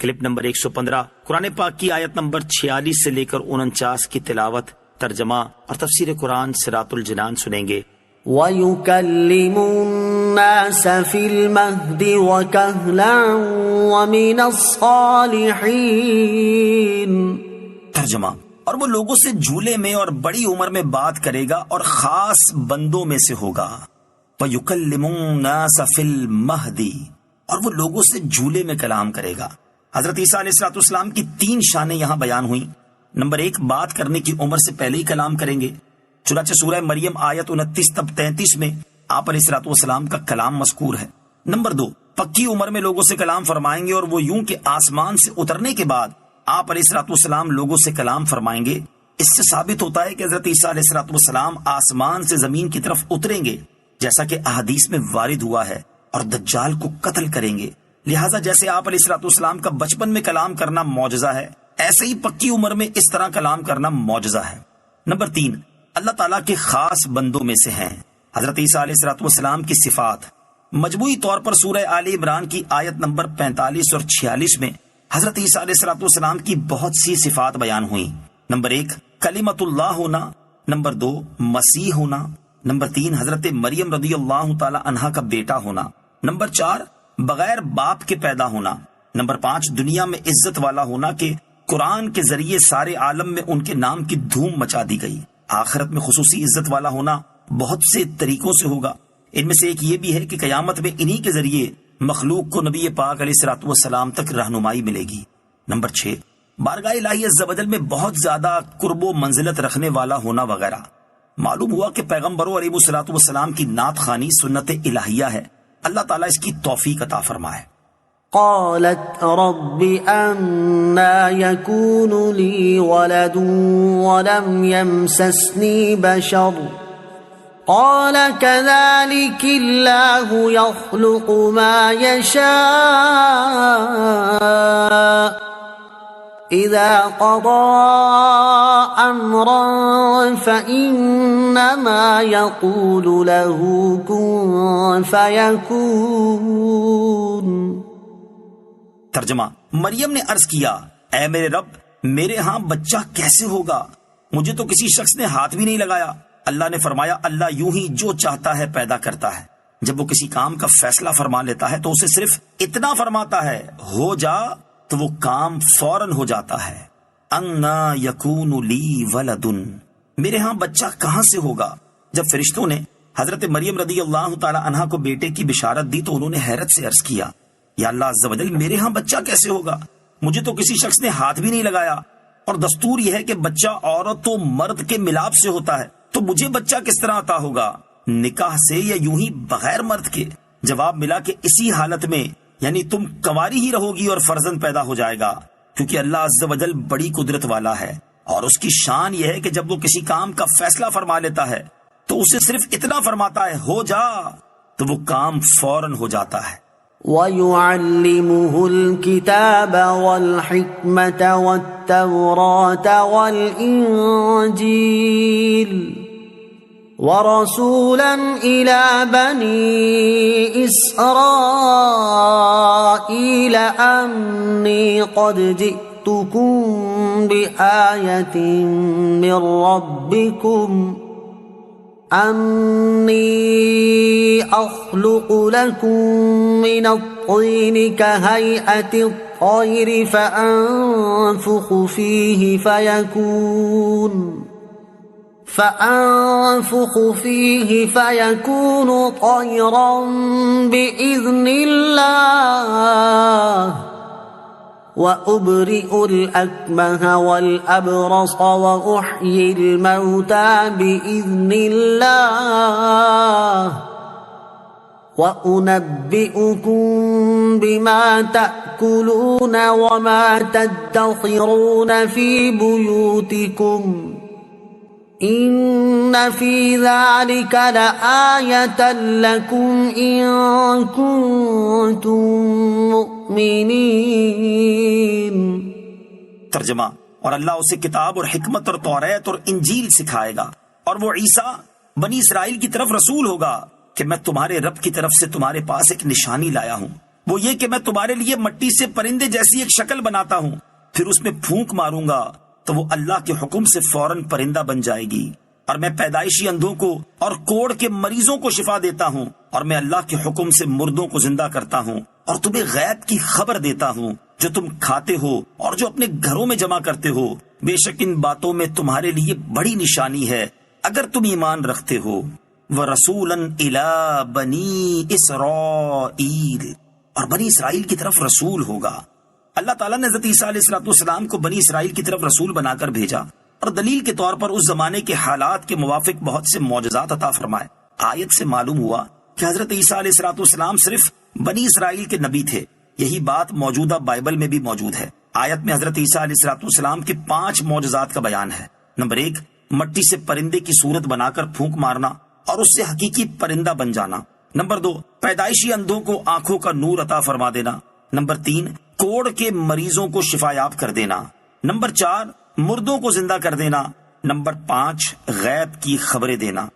Clip number 115 قرآن پاک کی آیت نمبر 46 سے لے کر 49 کی تلاوت، ترجمہ اور تفسیر قرآن صراط الجنان سنیں گے۔ وَيُكَلِّمُ النَّاسَ فِي الْمَهْدِ وَكَهْلًا وَمِنَ الصَّالِحِينَ۔ ترجمہ، اور وہ لوگوں سے جھولے میں اور بڑی عمر میں بات کرے گا اور خاص بندوں میں سے ہوگا۔ وَيُكَلِّمُ النَّاسَ فِي الْمَهْدِ، اور وہ لوگوں سے جھولے میں کلام کرے گا۔ حضرت عیسیٰ علیہ السلام کی 3 شانیں یہاں بیان ہوئیں۔ نمبر 1، بات کرنے کی عمر سے پہلے ہی کلام کریں گے، چنانچہ سورہ مریم آیت 29 تب 33 میں آپ علیہ السلام کا کلام مذکور ہے۔ نمبر 2، پکی عمر میں لوگوں سے کلام فرمائیں گے، اور وہ یوں کہ آسمان سے اترنے کے بعد آپ علیہ السلام لوگوں سے کلام فرمائیں گے۔ اس سے ثابت ہوتا ہے کہ حضرت عیسیٰ علیہ السلام آسمان سے زمین کی طرف اتریں گے، جیسا کہ احادیث میں وارد ہوا ہے، اور دجال کو قتل کریں گے۔ لہٰذا جیسے آپ علیہ السلام کا بچپن میں کلام کرنا معجزہ ہے، ایسے ہی پکی عمر میں اس طرح کلام کرنا معجزہ ہے۔ نمبر 3، اللہ تعالیٰ کے خاص بندوں میں سے ہیں۔ حضرت عیسیٰ علیہ السلام کی صفات مجموعی طور پر سورہ آل عمران کی آیت نمبر 45 اور 46 میں حضرت عیسیٰ علیہ السلام کی بہت سی صفات بیان ہوئیں۔ نمبر 1، کلمۃ اللہ ہونا۔ نمبر 2، مسیح ہونا۔ نمبر 3، حضرت مریم رضی اللہ تعالی عنہا کا بیٹا ہونا۔ نمبر 4، بغیر باپ کے پیدا ہونا۔ نمبر 5، دنیا میں عزت والا ہونا کہ قرآن کے ذریعے سارے عالم میں ان کے نام کی دھوم مچا دی گئی۔ آخرت میں خصوصی عزت والا ہونا بہت سے طریقوں سے ہوگا، ان میں سے ایک یہ بھی ہے کہ قیامت میں انہی کے ذریعے مخلوق کو نبی پاک علیہ السلام تک رہنمائی ملے گی۔ نمبر 6، بارگاہ الہی عز و جل میں بہت زیادہ قرب و منزلت رکھنے والا ہونا وغیرہ۔ معلوم ہوا کہ پیغمبروں علیہ السلام کی نعت خوانی سنت الہیہ ہے۔ اللہ تعالیٰ اس کی توفیق عطا فرمائے۔ قالت رب أنا يكون لي ولد ولم يمسسني بشر قال كذلك الله يخلق ما يشاء إذا قضى أمرا فإنما يقول له كن فيكون۔ ترجمہ، مریم نے عرض کیا، اے میرے رب، میرے ہاں بچہ کیسے ہوگا؟ مجھے تو کسی شخص نے ہاتھ بھی نہیں لگایا۔ اللہ نے فرمایا، اللہ یوں ہی جو چاہتا ہے پیدا کرتا ہے۔ جب وہ کسی کام کا فیصلہ فرما لیتا ہے تو اسے صرف اتنا فرماتا ہے، ہو جا، تو وہ کام فوراً ہو جاتا ہے۔ انا یکون لی ولد، میرے ہاں بچہ کہاں سے ہوگا؟ جب فرشتوں نے حضرت مریم رضی اللہ تعالی عنہا کو بیٹے کی بشارت دی تو انہوں نے حیرت سے عرض کیا، یا اللہ عز و جل، میرے ہاں بچہ کیسے ہوگا؟ مجھے تو کسی شخص نے ہاتھ بھی نہیں لگایا، اور دستور یہ ہے کہ بچہ عورت و مرد کے ملاپ سے ہوتا ہے، تو مجھے بچہ کس طرح عطا ہوگا؟ نکاح سے یا یوں ہی بغیر مرد کے؟ جواب ملا کہ اسی حالت میں، یعنی تم کنواری ہی رہو گی اور فرزند پیدا ہو جائے گا، کیونکہ اللہ عز و جل بڑی قدرت والا ہے، اور اس کی شان یہ ہے کہ جب وہ کسی کام کا فیصلہ فرما لیتا ہے تو اسے صرف اتنا فرماتا ہے، ہو جا، تو وہ کام فوراً ہو جاتا ہے۔ وَيُعَلِّمُهُ الْكِتَابَ وَالْحِكْمَةَ وَالتَّوْرَاةَ وَالْإِنْجِيلَ وَرَسُولًا إِلَى بَنِي إِسْرَائِيلَ أَنِّي قَدْ جِئْتُكُمْ بِآيَةٍ مِّن رَّبِّكُمْ أَنِّي أَخْلُقُ لَكُم مِّنَ الطِّينِ كَهَيْئَةِ الطَّيْرِ فَأَنفُخُ فِيهِ فَيَكُونُ طَيْرًا بِإِذْنِ اللَّهِ وَأُبْرِئُ الْأَكْمَهَ وَالْأَبْرَصَ وَأُحْيِي الْمَوْتَى بِإِذْنِ اللَّهِ وَأُنَبِّئُكُم بِمَا تَأْكُلُونَ وَمَا تَدَّخِرُونَ فِي بُيُوتِكُمْ إِنَّ فِي ذَلِكَ لَآيَةً لَكُمْ إِن كُنتُم مُؤْمِنِينَ۔ ترجمہ، اور اللہ اسے کتاب اور حکمت اور توریت اور انجیل سکھائے گا، اور وہ عیسیٰ بنی اسرائیل کی طرف رسول ہوگا کہ میں تمہارے رب کی طرف سے تمہارے پاس ایک نشانی لایا ہوں، وہ یہ کہ میں تمہارے لیے مٹی سے پرندے جیسی ایک شکل بناتا ہوں، پھر اس میں پھونک ماروں گا تو وہ اللہ کے حکم سے فوراً پرندہ بن جائے گی، اور میں پیدائشی اندھوں کو اور کوڑ کے مریضوں کو شفا دیتا ہوں، اور میں اللہ کے حکم سے مردوں کو زندہ کرتا ہوں، اور تمہیں غیب کی خبر دیتا ہوں جو تم کھاتے ہو اور جو اپنے گھروں میں جمع کرتے ہو۔ بے شک ان باتوں میں تمہارے لیے بڑی نشانی ہے اگر تم ایمان رکھتے ہو۔ وَرَسُولًا إِلَىٰ بَنِي إِسْرَائِيلَ، اور بنی اسرائیل کی طرف رسول ہوگا۔ اللہ تعالیٰ نے حضرت عیسیٰ علیہ السلام کو بنی اسرائیل کی طرف رسول بنا کر بھیجا، اور دلیل کے طور پر اس زمانے کے حالات کے موافق بہت سے معجزات عطا فرمائے۔ آیت سے معلوم ہوا کہ حضرت عیسیٰ علیہ السلام صرف بنی اسرائیل کے نبی تھے۔ یہی بات موجودہ بائبل میں بھی موجود ہے۔ آیت میں حضرت عیسیٰ علیہ السلام کے 5 معجزات کا بیان ہے۔ نمبر 1، مٹی سے پرندے کی صورت بنا کر پھونک مارنا اور اس سے حقیقی پرندہ بن جانا۔ نمبر 2، پیدائشی اندھوں کو آنکھوں کا نور عطا فرما دینا۔ نمبر 3، کوڑ کے مریضوں کو شفا یاب کر دینا۔ نمبر 4، مردوں کو زندہ کر دینا۔ نمبر 5، غیب کی خبریں دینا۔